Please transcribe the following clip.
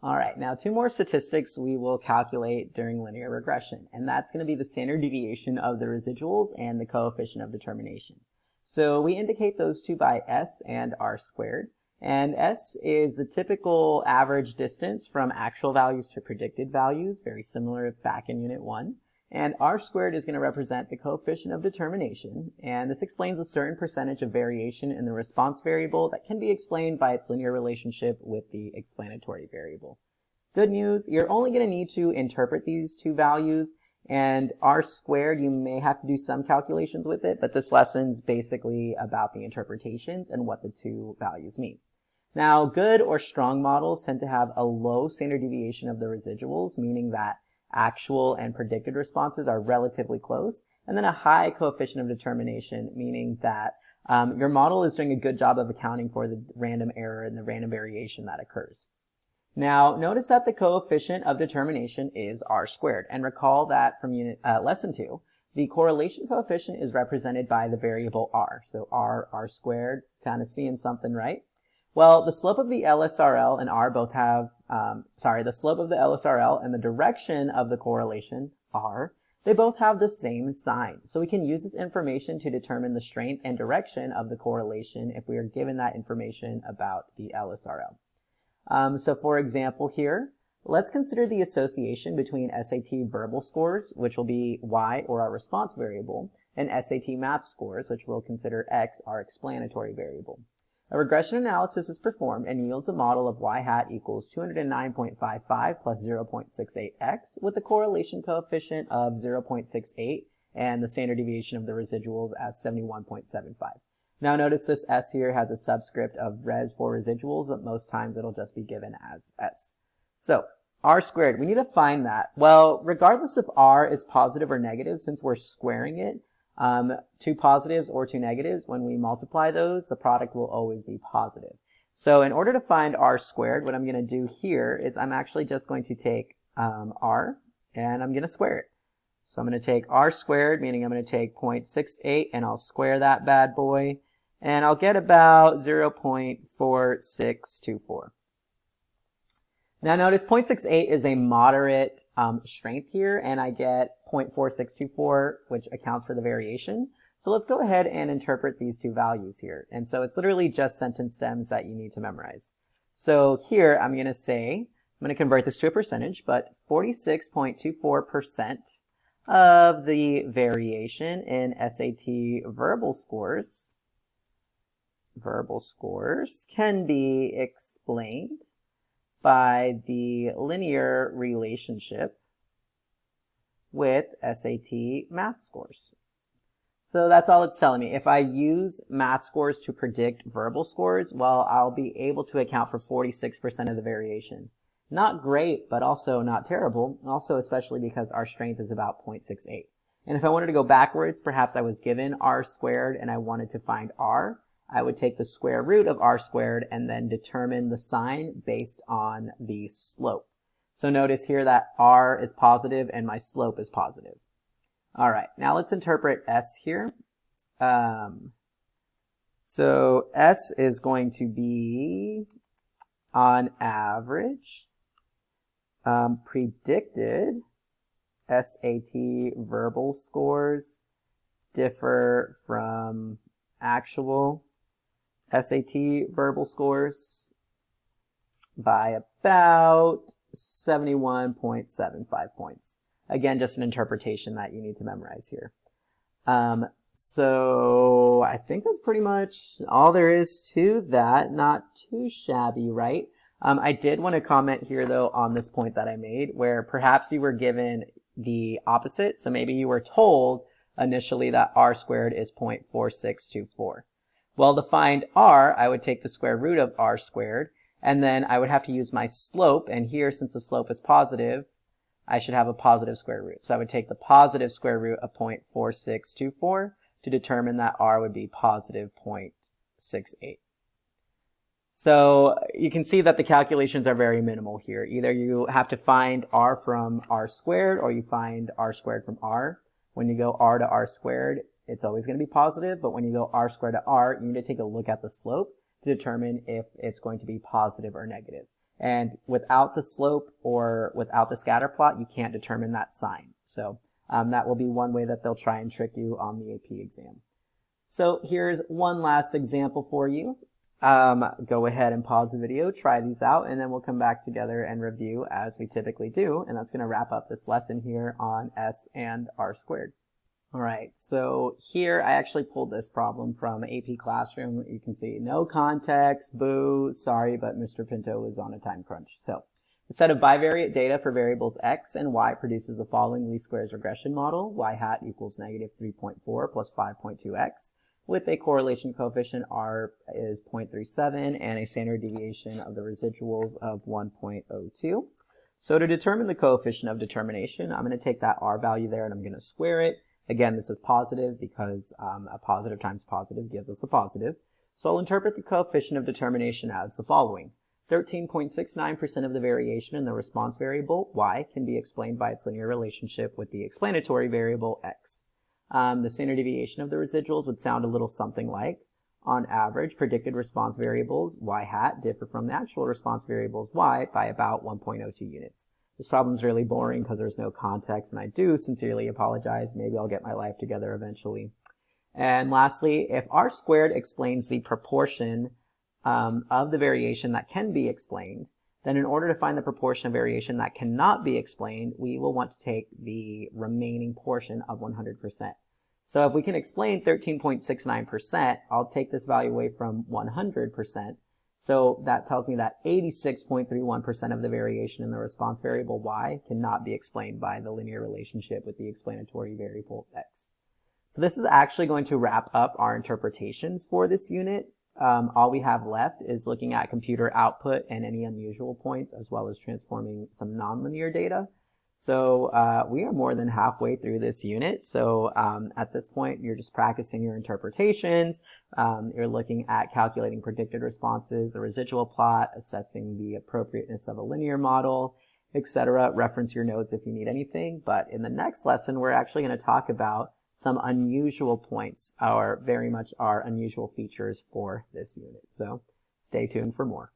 All right, now two more statistics we will calculate during linear regression, and that's going to be the standard deviation of the residuals and the coefficient of determination. So we indicate those two by S and R squared, and S is the typical average distance from actual values to predicted values, very similar back in Unit 1. And R squared is going to represent the coefficient of determination, and this explains a certain percentage of variation in the response variable that can be explained by its linear relationship with the explanatory variable. Good news, you're only going to need to interpret these two values, and R squared, you may have to do some calculations with it, but this lesson's basically about the interpretations and what the two values mean. Now, good or strong models tend to have a low standard deviation of the residuals, meaning that actual and predicted responses are relatively close, and then a high coefficient of determination, meaning that your model is doing a good job of accounting for the random error and the random variation that occurs. Now, notice that the coefficient of determination is R squared, and recall that from lesson 2, the correlation coefficient is represented by the variable R. So R squared, kind of seeing something, right? Well, the slope of the LSRL and R both have, the slope of the LSRL and the direction of the correlation, R, they both have the same sign. So we can use this information to determine the strength and direction of the correlation if we are given that information about the LSRL. So for example here, let's consider the association between SAT verbal scores, which will be Y, or our response variable, and SAT math scores, which we'll consider X, our explanatory variable. A regression analysis is performed and yields a model of y hat equals 209.55 plus 0.68x with the correlation coefficient of 0.68 and the standard deviation of the residuals as 71.75. Now notice this S here has a subscript of res for residuals, but most times it'll just be given as S. So R squared, we need to find that. Well, regardless if R is positive or negative, since we're squaring it, two positives or two negatives, when we multiply those, the product will always be positive. So in order to find R squared, what I'm going to do here is I'm actually just going to take R and I'm going to square it. So I'm going to take R squared, meaning I'm going to take 0.68 and I'll square that bad boy, and I'll get about 0.4624. Now notice 0.68 is a moderate strength here, and I get 0.4624, which accounts for the variation. So let's go ahead and interpret these two values here. And so it's literally just sentence stems that you need to memorize. So here I'm going to say, I'm going to convert this to a percentage, but 46.24% of the variation in SAT verbal scores can be explained by the linear relationship with SAT math scores. So that's all it's telling me. If I use math scores to predict verbal scores, well, I'll be able to account for 46% of the variation. Not great, but also not terrible, also especially because our strength is about 0.68. And if I wanted to go backwards, perhaps I was given R squared and I wanted to find R, I would take the square root of R squared and then determine the sign based on the slope. So notice here that R is positive and my slope is positive. All right, now let's interpret S here. So S is going to be, on average, predicted SAT verbal scores differ from actual SAT verbal scores by about 71.75 points. Again, just an interpretation that you need to memorize here. So I think that's pretty much all there is to that. Not too shabby, right? I did want to comment here, though, on this point that I made, where perhaps you were given the opposite. So maybe you were told initially that R squared is 0.4624. Well, to find R, I would take the square root of R squared, and then I would have to use my slope, and here, since the slope is positive, I should have a positive square root. So I would take the positive square root of 0.4624 to determine that R would be positive 0.68. So you can see that the calculations are very minimal here. Either you have to find R from R squared, or you find R squared from R. When you go R to R squared, it's always going to be positive, but when you go R squared to R, you need to take a look at the slope to determine if it's going to be positive or negative. And without the slope or without the scatter plot, you can't determine that sign. So that will be one way that they'll try and trick you on the AP exam. So here's one last example for you. Go ahead and pause the video, try these out, and then we'll come back together and review as we typically do. And that's going to wrap up this lesson here on S and R squared. All right, so here I actually pulled this problem from AP Classroom. You can see no context, boo, sorry, but Mr. Pinto was on a time crunch. So a set of bivariate data for variables x and y produces the following least squares regression model. Y hat equals negative 3.4 plus 5.2x with a correlation coefficient R is 0.37 and a standard deviation of the residuals of 1.02. So to determine the coefficient of determination, I'm going to take that R value there and I'm going to square it. Again, this is positive because a positive times positive gives us a positive. So I'll interpret the coefficient of determination as the following. 13.69% of the variation in the response variable y can be explained by its linear relationship with the explanatory variable x. The standard deviation of the residuals would sound a little something like, on average, predicted response variables y hat differ from the actual response variables y by about 1.02 units. This problem is really boring because there's no context, and I do sincerely apologize. Maybe I'll get my life together eventually. And lastly, if R squared explains the proportion of the variation that can be explained, then in order to find the proportion of variation that cannot be explained, we will want to take the remaining portion of 100%. So if we can explain 13.69%, I'll take this value away from 100%. So that tells me that 86.31% of the variation in the response variable y cannot be explained by the linear relationship with the explanatory variable x. So this is actually going to wrap up our interpretations for this unit. All we have left is looking at computer output and any unusual points, as well as transforming some nonlinear data. So we are more than halfway through this unit. So at this point, you're just practicing your interpretations. You're looking at calculating predicted responses, the residual plot, assessing the appropriateness of a linear model, etc. Reference your notes if you need anything. But in the next lesson, we're actually going to talk about some unusual points, or very much our unusual features for this unit. So stay tuned for more.